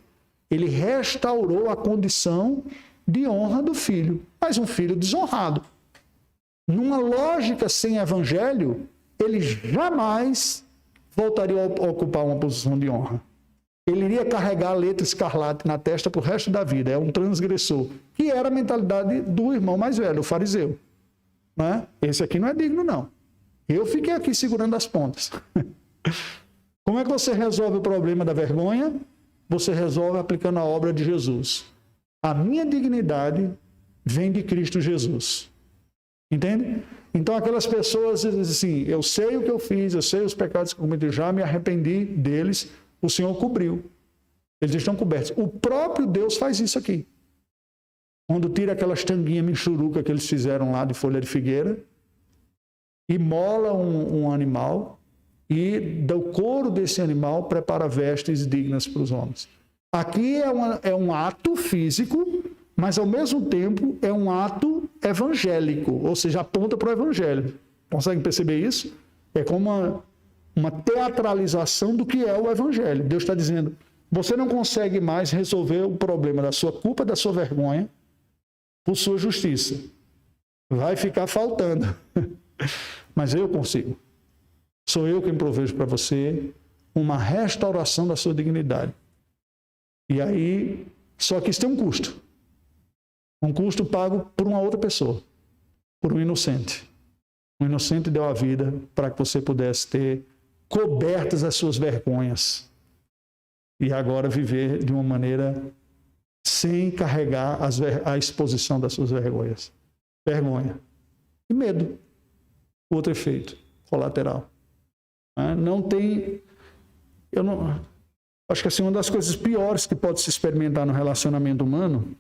Ele restaurou a condição de honra do filho, mas um filho desonrado. Numa lógica sem evangelho, ele jamais voltaria a ocupar uma posição de honra. Ele iria carregar a letra escarlate na testa para o resto da vida. É um transgressor, que era a mentalidade do irmão mais velho, o fariseu. Não é? Esse aqui não é digno, não. Eu fiquei aqui segurando as pontas. Como é que você resolve o problema da vergonha? Você resolve aplicando a obra de Jesus. A minha dignidade vem de Cristo Jesus. Entende? Então aquelas pessoas dizem assim, eu sei o que eu fiz, eu sei os pecados que eu cometi, já me arrependi deles, o Senhor cobriu. Eles estão cobertos. O próprio Deus faz isso aqui. Quando tira aquelas tanguinhas michuruca que eles fizeram lá de folha de figueira, imola um animal e do couro desse animal prepara vestes dignas para os homens. Aqui é um ato físico, mas ao mesmo tempo é um ato evangélico, ou seja, aponta para o evangelho. Conseguem perceber isso? É como uma teatralização do que é o evangelho. Deus está dizendo, você não consegue mais resolver o problema da sua culpa, da sua vergonha, por sua justiça. Vai ficar faltando. Mas eu consigo. Sou eu quem provejo para você uma restauração da sua dignidade. E aí, só que isso tem um custo. Um custo pago por uma outra pessoa, por um inocente. Um inocente deu a vida para que você pudesse ter cobertas as suas vergonhas e agora viver de uma maneira sem carregar a exposição das suas vergonhas. Vergonha. E medo. Outro efeito colateral. Não tem... Acho que assim, uma das coisas piores que pode se experimentar no relacionamento humano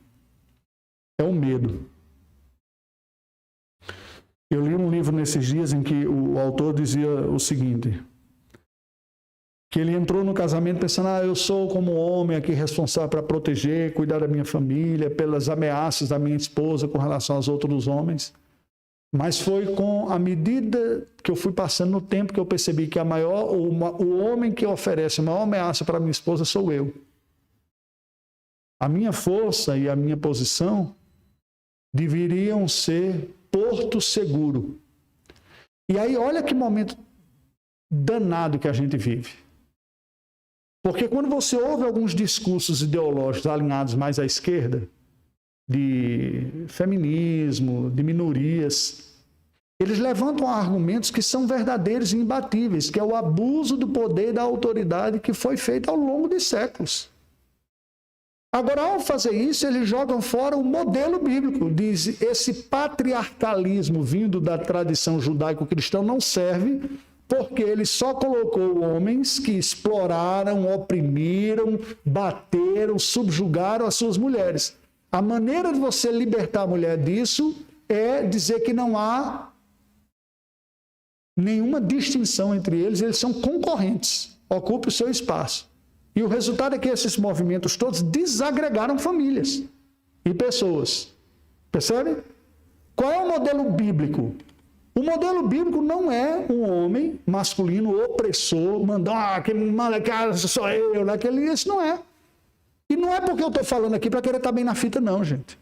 é o medo. Eu li um livro nesses dias em que o autor dizia o seguinte, que ele entrou no casamento pensando, eu sou como homem aqui responsável para proteger, cuidar da minha família, pelas ameaças da minha esposa com relação aos outros homens. Mas foi com a medida que eu fui passando no tempo que eu percebi que o homem que oferece a maior ameaça para minha esposa sou eu. A minha força e a minha posição deveriam ser porto seguro. E aí, olha que momento danado que a gente vive. Porque quando você ouve alguns discursos ideológicos alinhados mais à esquerda, de feminismo, de minorias, eles levantam argumentos que são verdadeiros e imbatíveis, que é o abuso do poder e da autoridade que foi feito ao longo de séculos. Agora, ao fazer isso, eles jogam fora o modelo bíblico. Diz, esse patriarcalismo vindo da tradição judaico-cristã não serve, porque ele só colocou homens que exploraram, oprimiram, bateram, subjugaram as suas mulheres. A maneira de você libertar a mulher disso é dizer que não há nenhuma distinção entre eles, eles são concorrentes, ocupe o seu espaço. E o resultado é que esses movimentos todos desagregaram famílias e pessoas. Percebe? Qual é o modelo bíblico? O modelo bíblico não é um homem masculino opressor, mandando, quem manda cara sou eu, naquele, isso não é. E não é porque eu estou falando aqui para querer estar bem na fita, não, gente.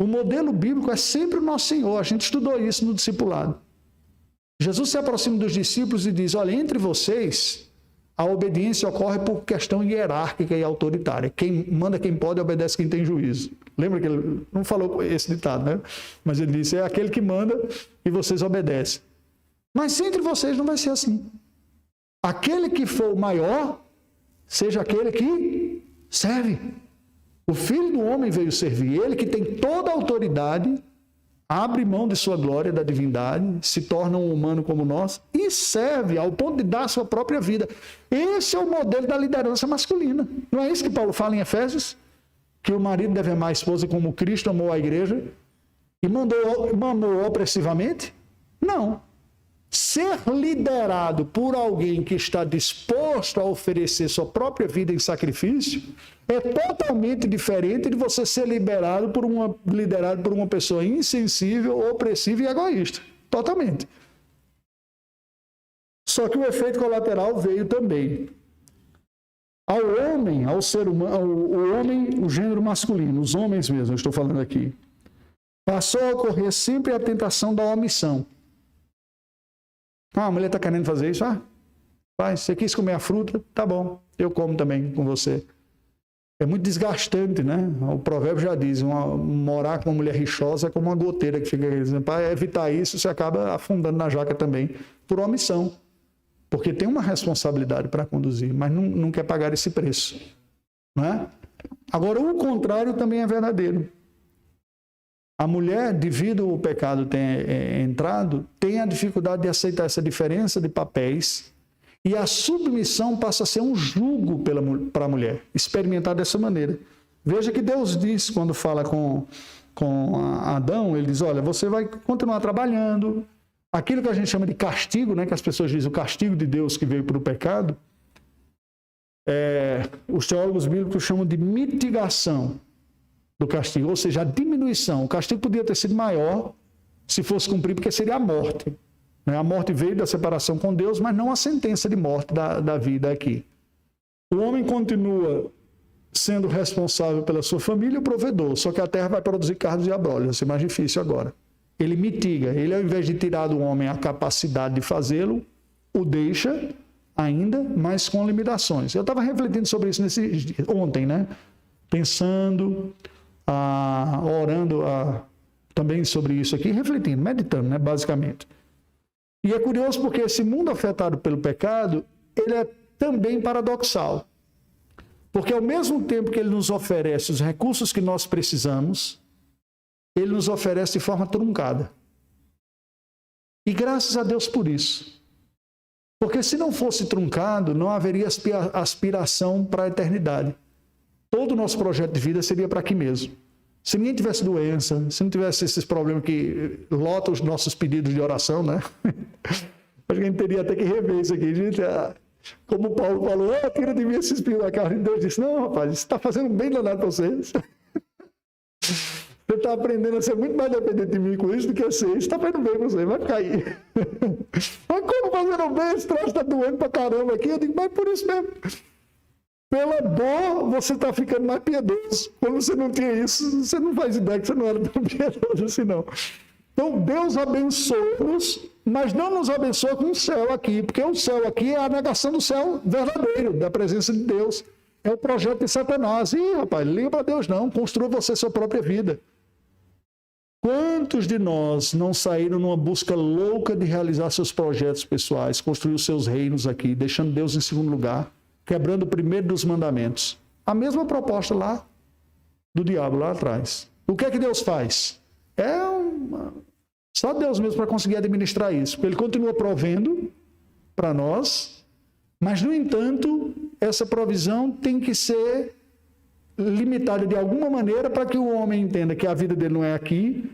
O modelo bíblico é sempre o nosso Senhor. A gente estudou isso no discipulado. Jesus se aproxima dos discípulos e diz, olha, entre vocês, a obediência ocorre por questão hierárquica e autoritária. Quem manda quem pode, obedece quem tem juízo. Lembra que ele não falou esse ditado, né? Mas ele disse, é aquele que manda e vocês obedecem. Mas entre vocês não vai ser assim. Aquele que for o maior, seja aquele que serve. O Filho do Homem veio servir. Ele que tem toda a autoridade, abre mão de sua glória, da divindade, se torna um humano como nós e serve ao ponto de dar a sua própria vida. Esse é o modelo da liderança masculina. Não é isso que Paulo fala em Efésios? Que o marido deve amar a esposa como Cristo amou a igreja e mamou opressivamente? Não. Ser liderado por alguém que está disposto a oferecer sua própria vida em sacrifício é totalmente diferente de você ser liderado por uma pessoa insensível, opressiva e egoísta. Totalmente. Só que o efeito colateral veio também. Ao homem, ao ser humano, o homem, o gênero masculino, os homens mesmo, eu estou falando aqui, passou a ocorrer sempre a tentação da omissão. A mulher está querendo fazer isso? Vai, você quis comer a fruta? Tá bom, eu como também com você. É muito desgastante, né? O provérbio já diz, morar com uma mulher rixosa é como uma goteira que fica dizendo, para evitar isso, você acaba afundando na jaca também, por omissão. Porque tem uma responsabilidade para conduzir, mas não quer pagar esse preço. Não é? Agora, o contrário também é verdadeiro. A mulher, devido ao pecado ter entrado, tem a dificuldade de aceitar essa diferença de papéis e a submissão passa a ser um jugo para a mulher, experimentar dessa maneira. Veja que Deus diz, quando fala com Adão, ele diz, olha, você vai continuar trabalhando. Aquilo que a gente chama de castigo, né, que as pessoas dizem, o castigo de Deus que veio para o pecado, os teólogos bíblicos chamam de mitigação do castigo, ou seja, a diminuição. O castigo podia ter sido maior se fosse cumprido, porque seria a morte. Né? A morte veio da separação com Deus, mas não a sentença de morte da vida aqui. O homem continua sendo responsável pela sua família e o provedor, só que a terra vai produzir cardos e abrolhos, vai ser mais difícil agora. Ele mitiga, ele ao invés de tirar do homem a capacidade de fazê-lo, o deixa ainda, mas com limitações. Eu estava refletindo sobre isso ontem, né? Pensando, orando também sobre isso aqui, refletindo, meditando, né? Basicamente. E é curioso porque esse mundo afetado pelo pecado, ele é também paradoxal. Porque ao mesmo tempo que ele nos oferece os recursos que nós precisamos, ele nos oferece de forma truncada. E graças a Deus por isso. Porque se não fosse truncado, não haveria aspiração para a eternidade. Todo o nosso projeto de vida seria para aqui mesmo. Se ninguém tivesse doença, se não tivesse esses problemas que lotam os nossos pedidos de oração, né? Acho que a gente teria até que rever isso aqui. Gente, como o Paulo falou, tira de mim esse espinho da carne. E Deus disse, não, rapaz, isso está fazendo bem danado para vocês. Você está aprendendo a ser muito mais dependente de mim com isso do que ser. Isso está fazendo bem para você, vai cair. Mas como fazendo bem? Esse troço está doendo para caramba aqui. Eu digo, mas por isso mesmo. Pela dor, você está ficando mais piedoso. Quando você não tinha isso, você não faz ideia que você não era tão piedoso assim, não. Então, Deus abençoa-nos, mas não nos abençoa com o céu aqui, porque o céu aqui é a negação do céu verdadeiro, da presença de Deus. É o projeto de Satanás. Ih, rapaz, liga para Deus não, construa você sua própria vida. Quantos de nós não saíram numa busca louca de realizar seus projetos pessoais, construir os seus reinos aqui, deixando Deus em segundo lugar, quebrando o primeiro dos mandamentos? A mesma proposta lá do diabo, lá atrás. O que é que Deus faz? Só Deus mesmo para conseguir administrar isso, porque Ele continua provendo para nós, mas, no entanto, essa provisão tem que ser limitada de alguma maneira para que o homem entenda que a vida dele não é aqui,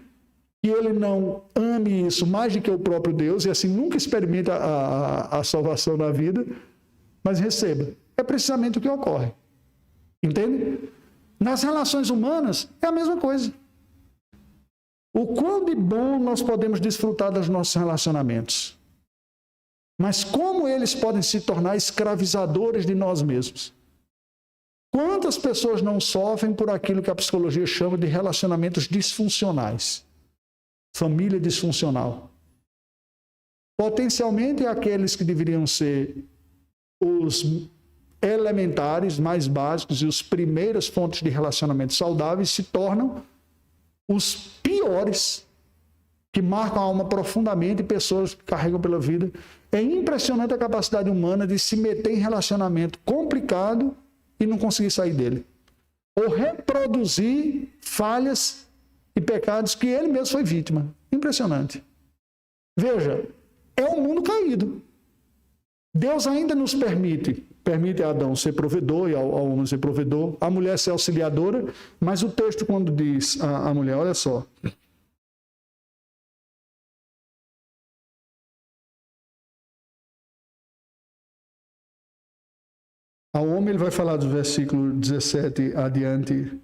que ele não ame isso mais do que o próprio Deus e assim nunca experimenta a salvação na vida, mas receba. É precisamente o que ocorre. Entende? Nas relações humanas é a mesma coisa. O quão de bom nós podemos desfrutar dos nossos relacionamentos. Mas como eles podem se tornar escravizadores de nós mesmos? Quantas pessoas não sofrem por aquilo que a psicologia chama de relacionamentos disfuncionais? Família disfuncional. Potencialmente aqueles que deveriam ser os elementares, mais básicos e os primeiras fontes de relacionamentos saudáveis se tornam os piores, que marcam a alma profundamente, pessoas que carregam pela vida. É impressionante a capacidade humana de se meter em relacionamento complicado e não conseguir sair dele. Ou reproduzir falhas e pecados que ele mesmo foi vítima. Impressionante. Veja, é um mundo caído. Deus ainda nos permite a Adão ser provedor e ao homem ser provedor, a mulher ser auxiliadora, mas o texto quando diz a mulher, olha só, Ao homem ele vai falar do versículo 17 adiante.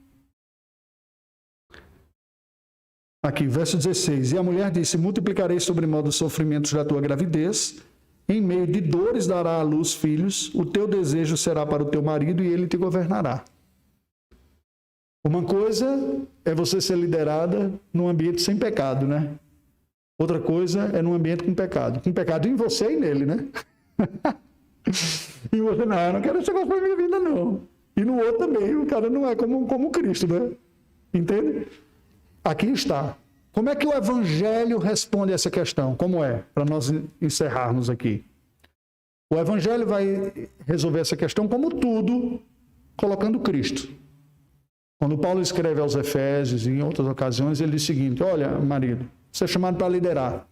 Aqui, verso 16. E a mulher disse: multiplicarei sobremodo os sofrimentos da tua gravidez, em meio de dores dará à luz filhos, o teu desejo será para o teu marido e ele te governará. Uma coisa é você ser liderada num ambiente sem pecado, né? Outra coisa é num ambiente com pecado. Com pecado em você e nele, né? E você, não, eu não quero esse negócio pra minha vida, não. E no outro também, o cara não é como Cristo, né? Entende? Aqui está. Como é que o Evangelho responde a essa questão? Como é? Para nós encerrarmos aqui. O Evangelho vai resolver essa questão, como tudo, colocando Cristo. Quando Paulo escreve aos Efésios, em outras ocasiões, ele diz o seguinte: olha, marido, você é chamado para liderar.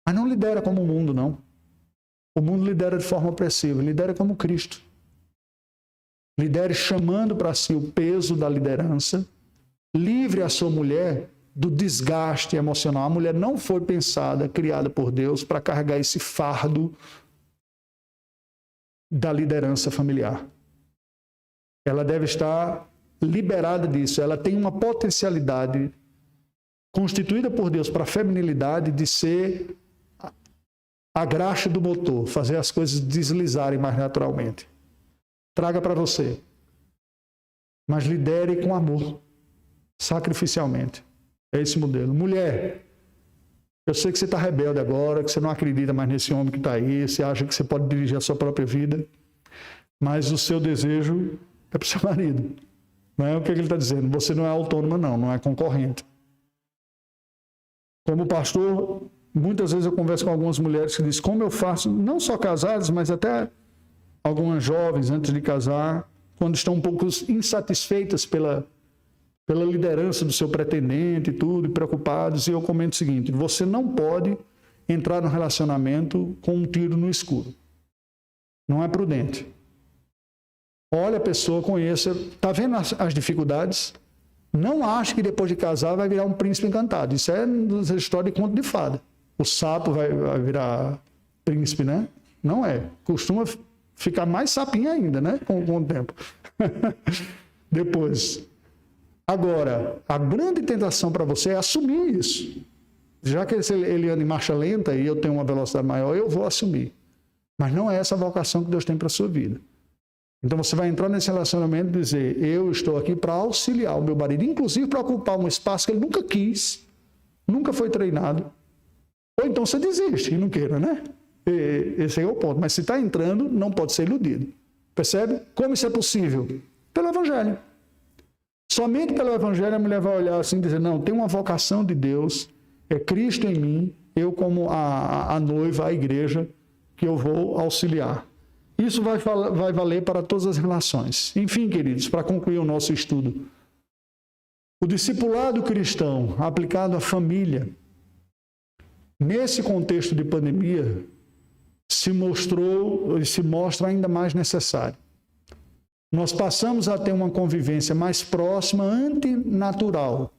Mas não lidera como o mundo, não. O mundo lidera de forma opressiva, lidera como Cristo. Lidere chamando para si o peso da liderança, livre a sua mulher do desgaste emocional. A mulher não foi pensada, criada por Deus, para carregar esse fardo da liderança familiar. Ela deve estar liberada disso. Ela tem uma potencialidade constituída por Deus para a feminilidade de ser a graxa do motor, fazer as coisas deslizarem mais naturalmente. Traga para você. Mas lidere com amor, sacrificialmente. É esse modelo. Mulher, eu sei que você está rebelde agora, que você não acredita mais nesse homem que está aí, você acha que você pode dirigir a sua própria vida, mas o seu desejo é para o seu marido. Não é o que ele está dizendo. Você não é autônoma, não é concorrente. Como pastor, muitas vezes eu converso com algumas mulheres que dizem como eu faço, não só casadas, mas até algumas jovens antes de casar, quando estão um pouco insatisfeitas pela liderança do seu pretendente e tudo, e preocupados, e eu comento o seguinte: você não pode entrar no relacionamento com um tiro no escuro. Não é prudente. Olha a pessoa, conheça, está vendo as dificuldades? Não ache que depois de casar vai virar um príncipe encantado. Isso é história de conto de fada. O sapo vai virar príncipe, né? Não é. Costuma ficar mais sapinho ainda, né? Com o tempo. Depois. Agora, a grande tentação para você é assumir isso. Já que ele anda em marcha lenta e eu tenho uma velocidade maior, eu vou assumir. Mas não é essa a vocação que Deus tem para a sua vida. Então você vai entrar nesse relacionamento e dizer: eu estou aqui para auxiliar o meu marido, inclusive para ocupar um espaço que ele nunca quis, nunca foi treinado. Ou então você desiste e não queira, né? Esse é o ponto. Mas se está entrando, não pode ser iludido. Percebe? Como isso é possível? Pelo Evangelho. Somente pelo Evangelho a mulher vai olhar assim e dizer: não, tem uma vocação de Deus, é Cristo em mim, eu como a noiva, a igreja, que eu vou auxiliar. Isso vai valer para todas as relações. Enfim, queridos, para concluir o nosso estudo, o discipulado cristão aplicado à família, nesse contexto de pandemia, se mostra ainda mais necessário. Nós passamos a ter uma convivência mais próxima, antinatural.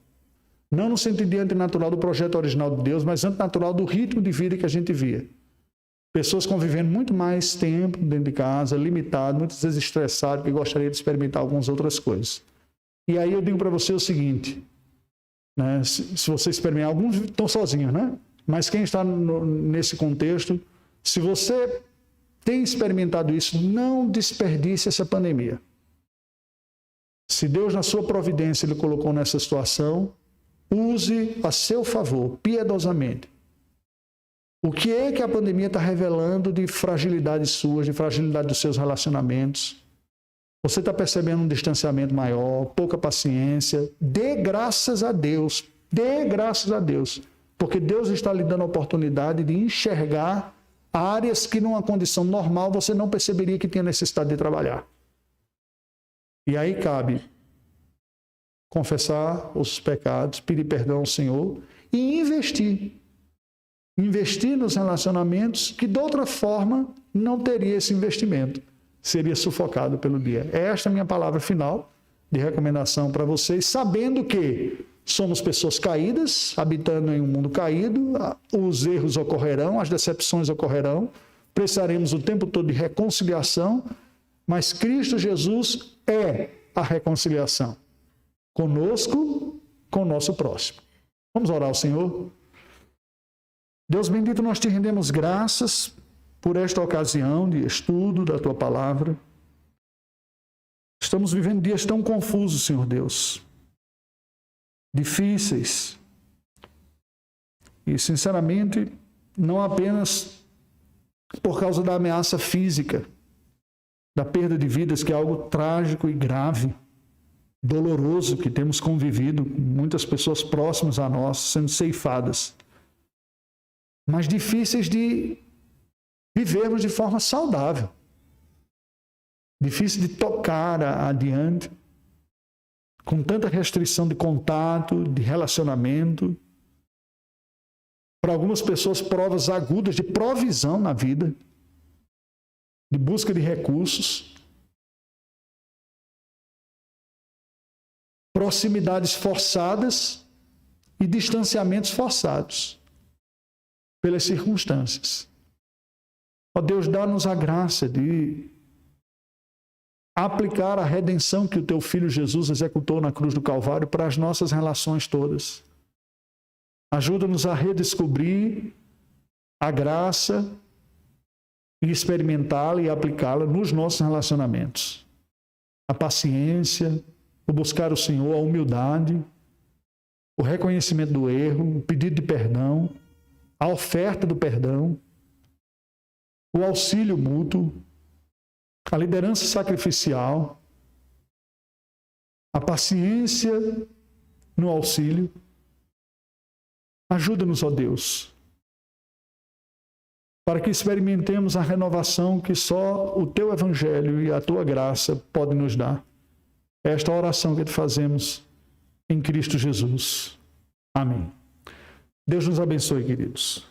Não no sentido de antinatural do projeto original de Deus, mas antinatural do ritmo de vida que a gente via. Pessoas convivendo muito mais tempo dentro de casa, limitado, muitas vezes estressado, que gostaria de experimentar algumas outras coisas. E aí eu digo para você o seguinte, né? Se você experimentar, alguns estão sozinhos, né? Mas quem está nesse contexto, se você tem experimentado isso, não desperdice essa pandemia. Se Deus, na sua providência, Ele colocou nessa situação, use a seu favor, piedosamente. O que é que a pandemia está revelando de fragilidades suas, de fragilidade dos seus relacionamentos? Você está percebendo um distanciamento maior, pouca paciência? Dê graças a Deus. Dê graças a Deus. Porque Deus está lhe dando a oportunidade de enxergar áreas que, numa condição normal, você não perceberia que tinha necessidade de trabalhar. E aí cabe confessar os pecados, pedir perdão ao Senhor e investir. Investir nos relacionamentos que, de outra forma, não teria esse investimento. Seria sufocado pelo dia. Esta é a minha palavra final de recomendação para vocês, sabendo que somos pessoas caídas, habitando em um mundo caído, os erros ocorrerão, as decepções ocorrerão, precisaremos o tempo todo de reconciliação, mas Cristo Jesus é a reconciliação conosco, com o nosso próximo. Vamos orar ao Senhor? Deus bendito, nós te rendemos graças por esta ocasião de estudo da Tua Palavra. Estamos vivendo dias tão confusos, Senhor Deus, difíceis. E, sinceramente, não apenas por causa da ameaça física, da perda de vidas, que é algo trágico e grave, doloroso, que temos convivido com muitas pessoas próximas a nós sendo ceifadas, mas difíceis de vivermos de forma saudável, difícil de tocar adiante, com tanta restrição de contato, de relacionamento. Para algumas pessoas, provas agudas de provisão na vida, de busca de recursos, proximidades forçadas e distanciamentos forçados pelas circunstâncias. Ó Deus, dá-nos a graça de aplicar a redenção que o Teu Filho Jesus executou na cruz do Calvário para as nossas relações todas. Ajuda-nos a redescobrir a graça e experimentá-la e aplicá-la nos nossos relacionamentos. A paciência, o buscar o Senhor, a humildade, o reconhecimento do erro, o pedido de perdão, a oferta do perdão, o auxílio mútuo, a liderança sacrificial, a paciência no auxílio. Ajuda-nos, ó Deus, para que experimentemos a renovação que só o Teu Evangelho e a Tua graça podem nos dar. Esta oração que te fazemos em Cristo Jesus. Amém. Deus nos abençoe, queridos.